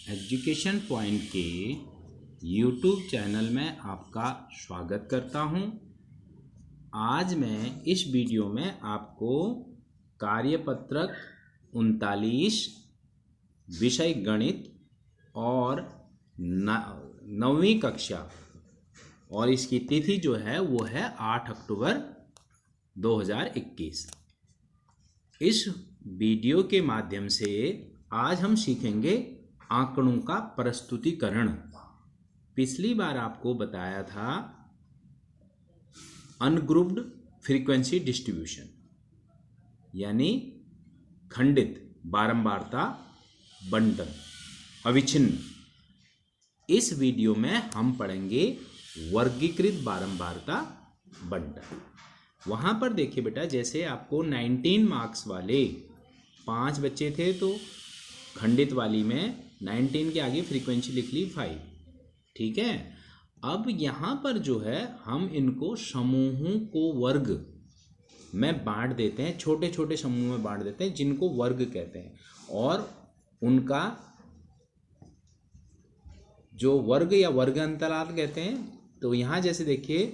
Education point के YouTube channel में आपका स्वागत करता हूं। आज मैं इस वीडियो में आपको कार्यपत्रक 39 विषय गणित और 9वीं कक्षा और इसकी तिथि जो है वो है 8 अक्टूबर 2021। इस वीडियो के माध्यम से आज हम सीखेंगे आंकड़ों का प्रस्तुतिकरण। पिछली बार आपको बताया था अनग्रुप्ड फ्रीक्वेंसी डिस्ट्रीब्यूशन यानी खंडित बारंबारता बंटन अविच्छिन्न। इस वीडियो में हम पढ़ेंगे वर्गीकृत बारंबारता बंटन। वहाँ पर देखिए बेटा, जैसे आपको 19 मार्क्स वाले 5 बच्चे थे तो खंडित वाली में 19 के आगे फ्रीक्वेंसी लिख ली 5, ठीक है। अब यहाँ पर जो है हम इनको समूहों को वर्ग में बांट देते हैं, छोटे छोटे समूह में बांट देते हैं जिनको वर्ग कहते हैं, और उनका जो वर्ग या वर्ग अंतराल कहते हैं। तो यहाँ जैसे देखिए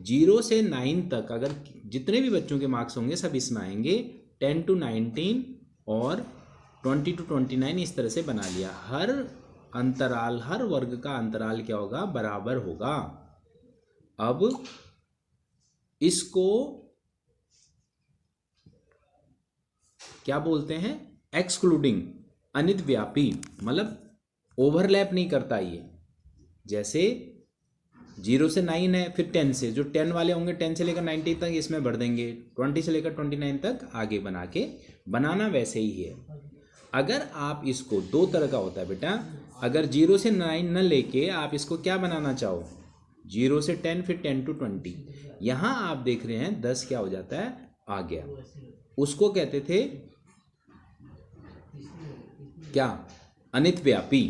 0 से 9 तक अगर जितने भी बच्चों के मार्क्स होंगे सब इसमें आएंगे। 10 to 19 और 20 to 29 इस तरह से बना लिया। हर अंतराल, हर वर्ग का अंतराल क्या होगा, बराबर होगा। अब इसको क्या बोलते हैं, एक्सक्लूडिंग, अनितव्यापी, मतलब ओवरलैप नहीं करता ये। जैसे 0 से 9 है, फिर 10 से, जो 10 वाले होंगे 10 से लेकर 90 तक इसमें भर देंगे, 20 से लेकर 29 तक आगे बना के बनाना वैसे ही है। अगर आप इसको दो तरह का होता है बेटा, अगर 0 से 9 न लेके आप इसको क्या बनाना चाहो, 0 से 10 फिर 10 to 20, यहाँ आप देख रहे हैं 10 क्या हो जाता है, आ गया। उसको कहते थे क्या, अनितव्यापी।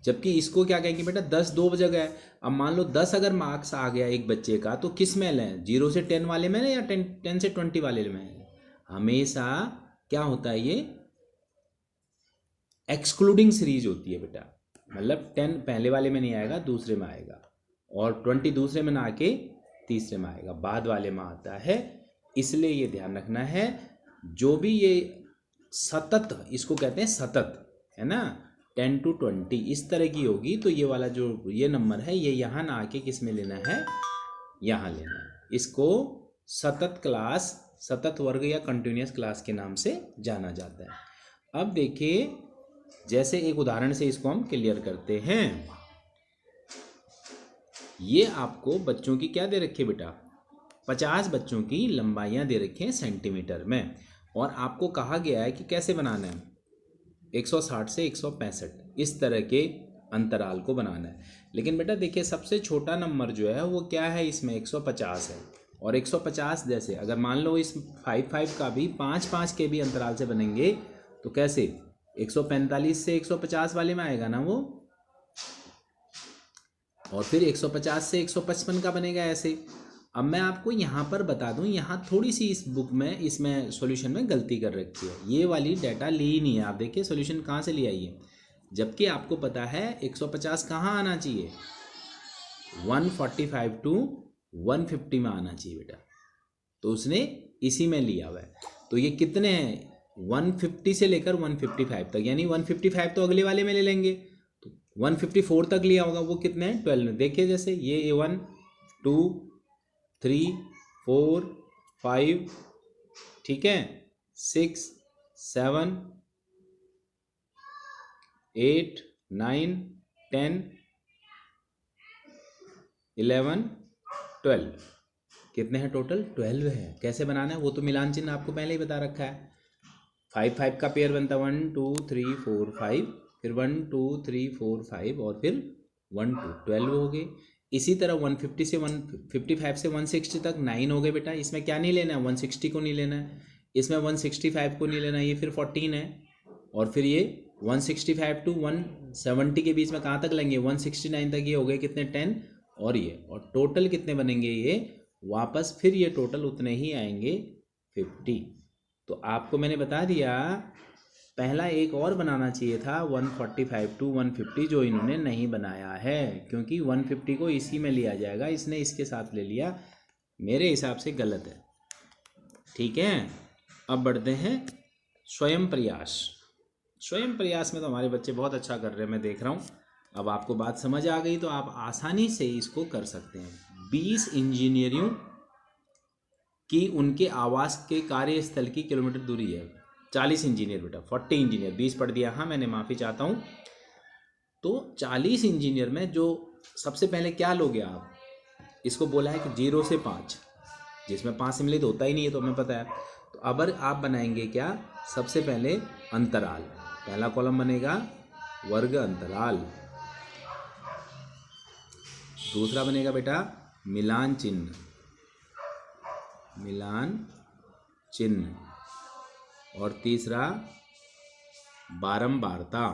जबकि इसको क्या कहेंगे बेटा, 10 दो जगह है। अब मान लो 10 अगर मार्क्स आ गया एक बच्चे का तो किस में लें, 0 से 10 वाले में या 10 से 20 वाले में। हमेशा क्या होता है, ये एक्सक्लूडिंग सीरीज होती है बेटा, मतलब 10 पहले वाले में नहीं आएगा, दूसरे में आएगा, और 20 दूसरे में ना आके तीसरे में आएगा, बाद वाले में आता है। इसलिए ये ध्यान रखना है, जो भी ये सतत, इसको कहते हैं सतत, है ना, 10 to 20 इस तरह की होगी तो ये वाला जो ये नंबर है ये यहाँ ना आके किस में लेना है, यहाँ लेना है। इसको सतत क्लास, सतत वर्ग या कंटिन्यूअस क्लास के नाम से जाना जाता है। अब देखिए, जैसे एक उदाहरण से इसको हम क्लियर करते हैं। ये आपको बच्चों की क्या दे रखी है बेटा, 50 बच्चों की लंबाइयाँ दे रखी हैं सेंटीमीटर में, और आपको कहा गया है कि कैसे बनाना है, 160 से 165 इस तरह के अंतराल को बनाना है। लेकिन बेटा देखिए, सबसे छोटा नंबर जो है वो क्या है, इसमें 150 है। और 150 जैसे अगर मान लो इस 5 का भी 5 के भी अंतराल से बनेंगे तो कैसे, 145 से 150 वाले में आएगा ना वो, और फिर 150 से 155 का बनेगा ऐसे। अब मैं आपको यहाँ पर बता दूँ, यहाँ थोड़ी सी इस बुक में, इसमें सॉल्यूशन में गलती कर रखी है, ये वाली डाटा ली ही नहीं है। आप देखिए सॉल्यूशन कहाँ से ले आई है, जबकि आपको पता है 150 कहाँ आना चाहिए, 145 to 150 में आना चाहिए बेटा, तो उसने इसी में लिया हुआ है। तो ये कितने हैं, 150 से लेकर 155 तक, यानी 155 तो अगले वाले में ले लेंगे, तो 154 तक लिया होगा, वो कितने हैं 12 में। देखिए जैसे ये 1 2 3 4 5, ठीक है, 6 7 8 9 10 11 12, कितने हैं टोटल, 12 है। कैसे बनाना है वो तो मिलान चिन्ह आपको पहले ही बता रखा है। 5 का पेयर बनता है 1 2 3 4 5, फिर 1 2 3 4 5 और फिर 1 2, 12 हो गए। इसी तरह 150 से 155 से 160 तक 9 हो गए बेटा। इसमें क्या नहीं लेना है, 160 को नहीं लेना है, इसमें 165 को नहीं लेना है, ये फिर 14 है। और फिर ये 165 to 170 के बीच में कहाँ तक लेंगे, 169 तक, ये हो गए कितने 10, और ये, और टोटल कितने बनेंगे ये वापस, फिर ये टोटल उतने ही आएंगे 50। तो आपको मैंने बता दिया पहला एक और बनाना चाहिए था 145 to 150, जो इन्होंने नहीं बनाया है, क्योंकि 150 को इसी में लिया जाएगा, इसने इसके साथ ले लिया, मेरे हिसाब से गलत है। ठीक है, अब बढ़ते हैं स्वयं प्रयास। स्वयं प्रयास में तो हमारे बच्चे बहुत अच्छा कर रहे हैं, मैं देख रहा हूँ। अब आपको बात समझ आ गई तो आप आसानी से इसको कर सकते हैं। 20 इंजीनियरों की उनके आवास के कार्यस्थल की किलोमीटर दूरी है। 40 इंजीनियर बेटा, 40 इंजीनियर, 20 पढ़ दिया, हाँ मैंने, माफ़ी चाहता हूँ। तो 40 इंजीनियर में जो सबसे पहले क्या लोगे आप, इसको बोला है कि 0 से 5, जिसमें 5 सम्मिलित होता ही नहीं है, तो हमें पता है। तो अब आप बनाएंगे क्या, सबसे पहले अंतराल, पहला कॉलम बनेगा वर्ग अंतराल, दूसरा बनेगा बेटा मिलान चिन्ह, मिलान चिन्ह, और तीसरा बारंबारता,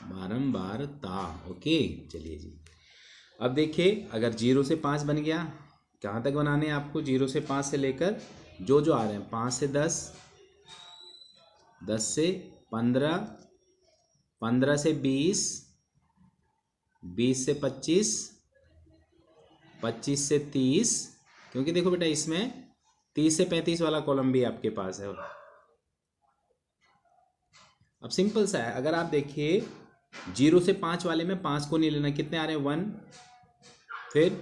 बारंबारता। ओके, चलिए जी। अब देखिए, अगर 0 से 5 बन गया, कहाँ तक बनाने हैं आपको, 0 से 5 से लेकर जो जो आ रहे हैं, 5 से 10, 10 से 15, 15 से 20, 20 से 25, 25 से 30, क्योंकि देखो बेटा इसमें 30 से 35 वाला कॉलम भी आपके पास है। अब सिंपल सा है, अगर आप देखिए 0 से 5 वाले में 5 को नहीं लेना, कितने आ रहे हैं, 1, फिर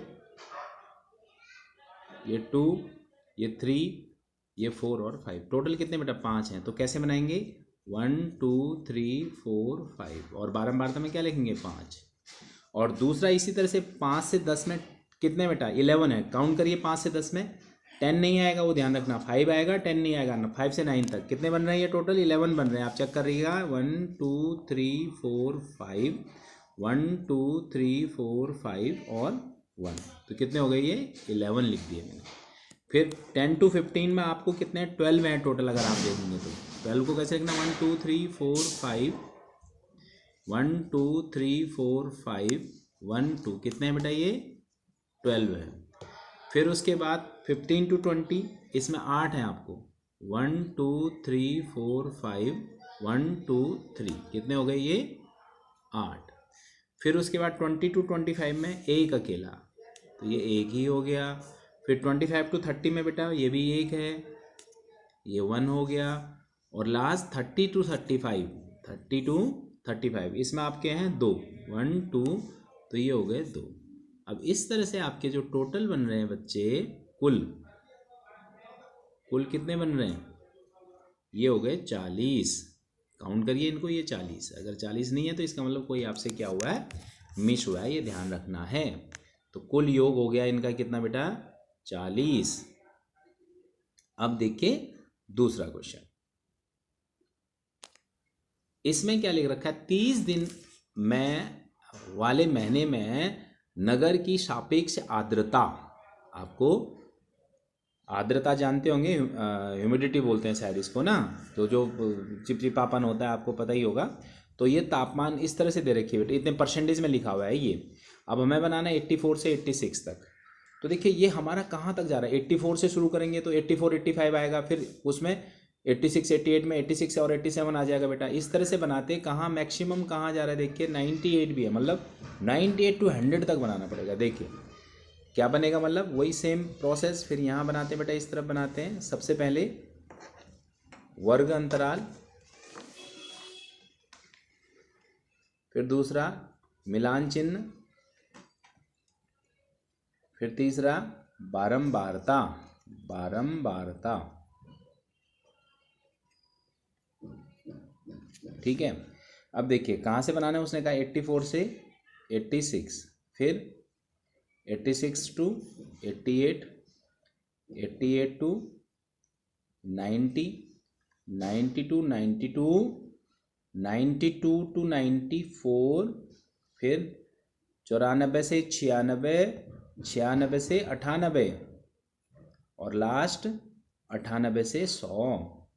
ये 2, ये 3, ये 4 और 5, टोटल कितने बेटा 5 हैं। तो कैसे बनाएंगे, 1 2 3 4 5, और बारंबारता में क्या लिखेंगे, 5। और दूसरा इसी तरह से 5 से 10 में कितने बेटा, 11 है, काउंट करिए, 5 से 10 में 10 नहीं आएगा, वो ध्यान रखना, 5 आएगा, 10 नहीं आएगा ना। 5 से 9 तक कितने बन रहे हैं, ये टोटल 11 बन रहे हैं, आप चेक करिएगा, 1 2 3 4 5, 1 2 3 4 5 और 1, तो कितने हो गए, ये 11 लिख दिए मैंने। फिर 10 to 15 में आपको कितने 12 हैं टोटल, अगर आप देखेंगे तो 12 को कैसे लिखना, 1 2 3 4 5, 1 2 3 4 5 1 2, कितने हैं बेटा, ये 12 है। फिर उसके बाद 15 to 20, इसमें 8 हैं आपको, 1 2 3 4 5 1 2 3, कितने हो गए, ये 8। फिर उसके बाद 20 to 25 में एक अकेला, तो ये एक ही हो गया। फिर 25 to 30 में बेटा ये भी एक है, ये 1 हो गया। और लास्ट 30 to 35, 30 to 35 इसमें आपके हैं 2, 1 2, तो ये हो गए 2। अब इस तरह से आपके जो टोटल बन रहे हैं बच्चे, कुल कितने बन रहे हैं, ये हो गए 40। काउंट करिए इनको, ये 40, अगर 40 नहीं है तो इसका मतलब कोई आपसे क्या हुआ है, मिस हुआ है, ये ध्यान रखना है। तो कुल योग हो गया इनका कितना बेटा, 40। अब देखिए दूसरा क्वेश्चन, इसमें क्या लिख रखा है, 30 दिन में वाले महीने में नगर की सापेक्ष आर्द्रता, आपको आर्द्रता जानते होंगे, ह्यूमिडिटी बोलते हैं शायद इसको ना, तो जो चिपचिपापन होता है आपको पता ही होगा। तो ये तापमान इस तरह से दे रखी है बेटे, इतने परसेंटेज में लिखा हुआ है ये। अब हमें बनाना है 84 से 86 तक। तो देखिए ये हमारा कहाँ तक जा रहा है, 84 से शुरू करेंगे तो 84 85 आएगा, फिर उसमें 86 88 में 86 और 87 आ जाएगा बेटा। इस तरह से बनाते कहाँ मैक्सिमम कहाँ जा रहा है, देखिए 98 भी है, मतलब 98 to 100 तक बनाना पड़ेगा। देखिए क्या बनेगा, मतलब वही सेम प्रोसेस फिर यहाँ बनाते हैं बेटा, इस तरफ बनाते हैं। सबसे पहले वर्ग अंतराल, फिर दूसरा मिलान चिन्ह, फिर तीसरा बारंबारता, बारंबारता, ठीक है। अब देखिए कहाँ से बनाना है, उसने कहा 84 से 86, फिर 86 to 88, 88 to 90, 90 to 92, 92 to 94, फिर 94 से 96, 96 से 98, और लास्ट 98 से 100,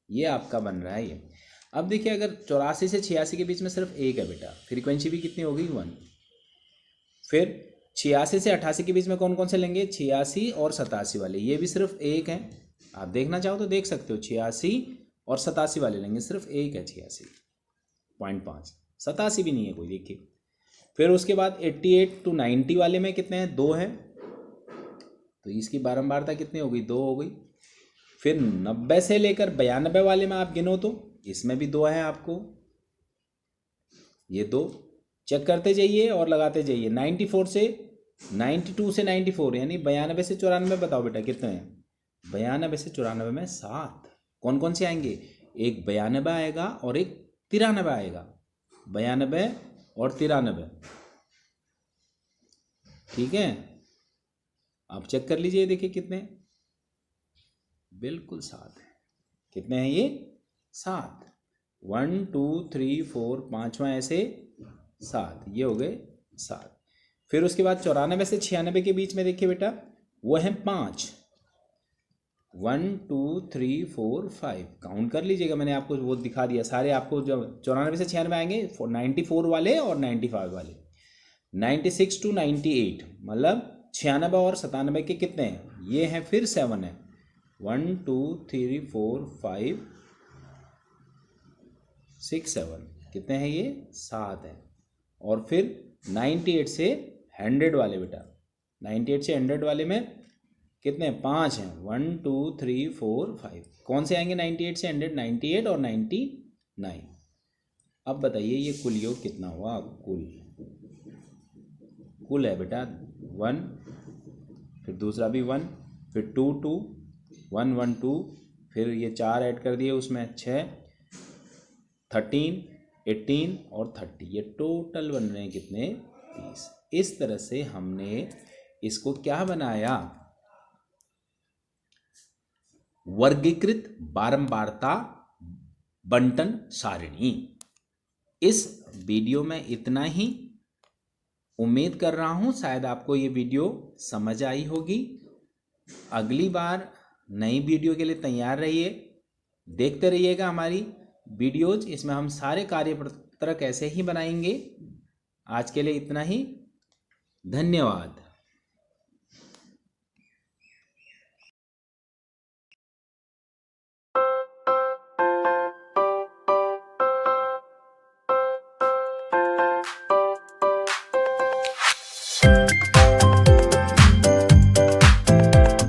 ये आपका बन रहा है ये। अब देखिए अगर 84 से 86 के बीच में सिर्फ एक है बेटा, फ्रीक्वेंसी भी कितनी होगी, 1। फिर 86 से 88 के बीच में कौन कौन से लेंगे? 86 और 87 वाले, ये भी सिर्फ एक हैं। आप देखना चाहो तो देख सकते हो, 86 और 87 वाले लेंगे, सिर्फ एक है 86.5, 87 भी नहीं है कोई, देखिए। फिर उसके बाद 88 to 90 वाले में कितने हैं? 2 हैं, तो इसकी बारंबारता कितनी हो गई? 2 हो गई। फिर 90 से लेकर 92 वाले में आप गिनो तो इसमें भी 2 हैं आपको, ये 2 चेक करते जाइए और लगाते जाइए। 92 से 94 यानी 92 से 94, बताओ बेटा कितने हैं? 92 से 94 में 7। कौन कौन से आएंगे? एक 92 आएगा और एक 93 आएगा, 92 और 93, ठीक है। आप चेक कर लीजिए, देखिए कितने, बिल्कुल 7 है। कितने हैं ये? 7। 1 2 3 4, 5वां ऐसे 7, ये हो गए 7। फिर उसके बाद 94 से 96 के बीच में देखिए बेटा, वो है 5। 1 2 3 4 5, काउंट कर लीजिएगा, मैंने आपको वो दिखा दिया सारे। आपको जब 94 से 96 आएंगे, 94 वाले और 95 वाले। 96 to 98 मतलब 96 और 97 के कितने हैं? ये हैं, फिर 7 है। 1 2 3 4 5 6 7, कितने हैं ये? 7 हैं। और फिर 98 से 100 वाले बेटा, 98 से 100 वाले में कितने? 5 हैं। 1 2 3 4 5, कौन से आएंगे 98 से 100? 98 और 99। अब बताइए ये कुल योग कितना हुआ? कुल है बेटा 1, फिर दूसरा भी 1, फिर 2 2 1 1 2, फिर ये 4 ऐड कर दिए उसमें 6, 13 18 और 30, ये टोटल बन रहे हैं कितने? 30। इस तरह से हमने इसको क्या बनाया? वर्गीकृत बारंबारता बंटन सारणी। इस वीडियो में इतना ही। उम्मीद कर रहा हूँ शायद आपको ये वीडियो समझ आई होगी। अगली बार नई वीडियो के लिए तैयार रहिए, देखते रहिएगा हमारी वीडियोज। इसमें हम सारे कार्यपत्रक ऐसे ही बनाएंगे। आज के लिए इतना ही, धन्यवाद।